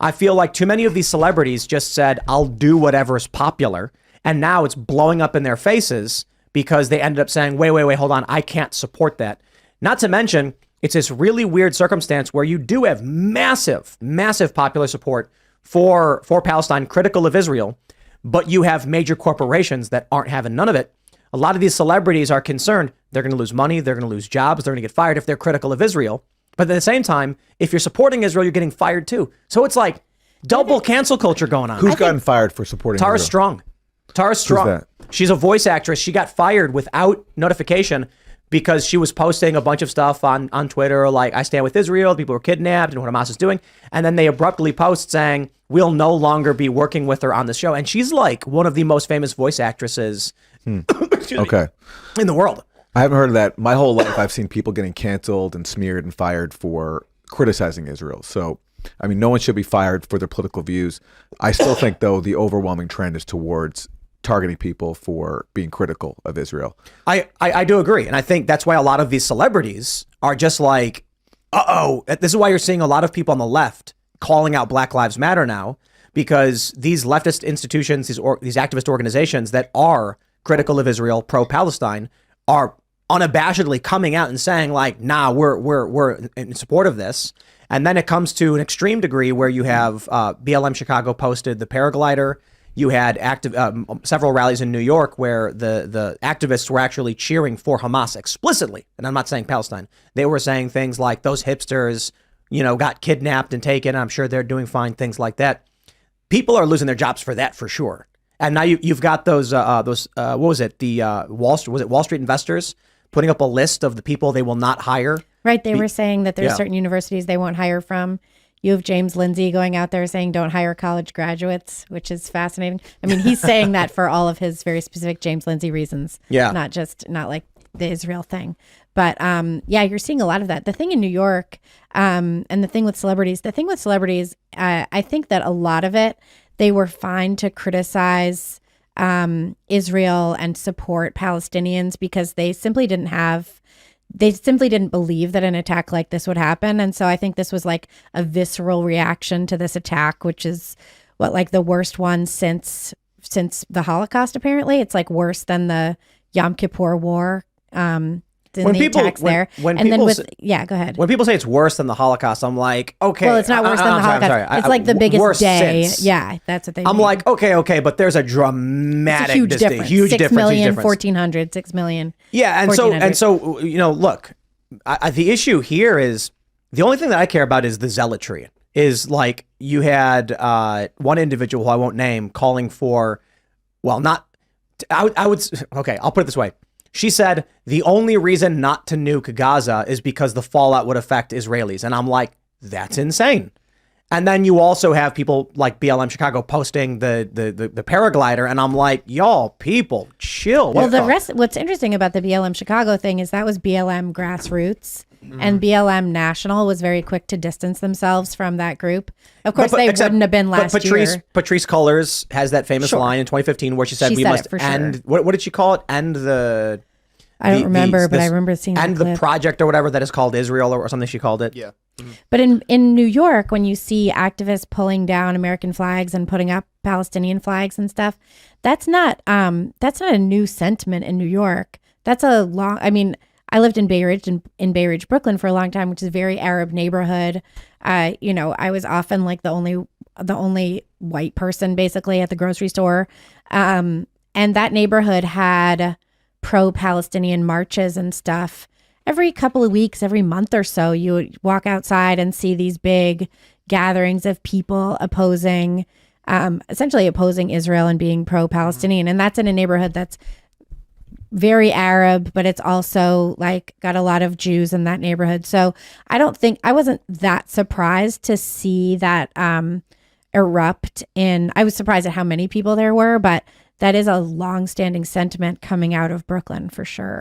I feel like too many of these celebrities just said, I'll do whatever's popular. And now it's blowing up in their faces because they ended up saying, wait, hold on. I can't support that. Not to mention, it's this really weird circumstance where you do have massive popular support for Palestine, critical of Israel, but you have major corporations that aren't having none of it. A lot of these celebrities are concerned they're going to lose money, they're going to lose jobs, they're going to get fired if they're critical of Israel. But at the same time, if you're supporting Israel, you're getting fired too. So it's like double cancel culture going on. Who's gotten fired for supporting Tara Israel? Strong. Tara Strong. Who's that? She's a voice actress. She got fired without notification because she was posting a bunch of stuff on Twitter like, I stand with Israel, people were kidnapped and what Hamas is doing. And then they abruptly post saying, we'll no longer be working with her on the show. And she's like one of the most famous voice actresses Okay. in the world. I haven't heard of that. My whole life, I've seen people getting canceled and smeared and fired for criticizing Israel. So, I mean, no one should be fired for their political views. I still think, though, the overwhelming trend is towards targeting people for being critical of Israel. I do agree. And I think that's why a lot of these celebrities are just like, this is why you're seeing a lot of people on the left calling out Black Lives Matter now, because these leftist institutions, these activist organizations that are critical of Israel, pro-Palestine, are unabashedly coming out and saying like, nah, we're in support of this. And then it comes to an extreme degree where you have BLM Chicago posted the paraglider. You had several rallies in New York where the activists were actually cheering for Hamas explicitly. And I'm not saying Palestine. They were saying things like those hipsters, got kidnapped and taken. I'm sure they're doing fine, things like that. People are losing their jobs for that for sure. And now you've got those what was it? The Wall Street investors putting up a list of the people they will not hire. Right. They were saying that there's certain universities they won't hire from. You have James Lindsay going out there saying don't hire college graduates, which is fascinating. I mean, he's saying that for all of his very specific James Lindsay reasons. Yeah. Not like the Israel thing. But you're seeing a lot of that. The thing in New York and the thing with celebrities, I think that a lot of it, they were fine to criticize Israel and support Palestinians because they simply didn't believe that an attack like this would happen. And so I think this was like a visceral reaction to this attack, which is like the worst one since the Holocaust, apparently. It's like worse than the Yom Kippur War. Go ahead. When people say it's worse than the Holocaust, I'm like, okay. Well, it's not worse than the Holocaust. Sorry. It's like the biggest day. Since. Yeah, that's what they I'm mean. like, okay, but there's a dramatic, huge difference. 6 million, 1,400, 6 million. Yeah, and so look, the issue here is the only thing that I care about is the zealotry. Is like you had one individual who I won't name calling for, I'll put it this way. She said the only reason not to nuke Gaza is because the fallout would affect Israelis. And I'm like, that's insane. And then you also have people like BLM Chicago posting the paraglider. And I'm like, y'all, people, chill. What's interesting about the BLM Chicago thing is that was BLM grassroots. And BLM National was very quick to distance themselves from that group. Of course, they wouldn't have been last year. Patrice Cullors has that famous line in 2015 where she said we must end. What did she call it? End the. I don't remember, but I remember seeing end the project or whatever that is called Israel or something she called it. Yeah. Mm-hmm. But in New York, when you see activists pulling down American flags and putting up Palestinian flags and stuff, that's not a new sentiment in New York. That's a long. I mean, I lived in Bay Ridge, Brooklyn for a long time, which is a very Arab neighborhood. I was often like the only white person basically at the grocery store. And that neighborhood had pro-Palestinian marches and stuff. Every couple of weeks, every month or so, you would walk outside and see these big gatherings of people essentially opposing Israel and being pro-Palestinian. And that's in a neighborhood that's very Arab, but it's also like got a lot of Jews in that neighborhood. So I wasn't that surprised to see that erupt I was surprised at how many people there were, but that is a long-standing sentiment coming out of Brooklyn for sure.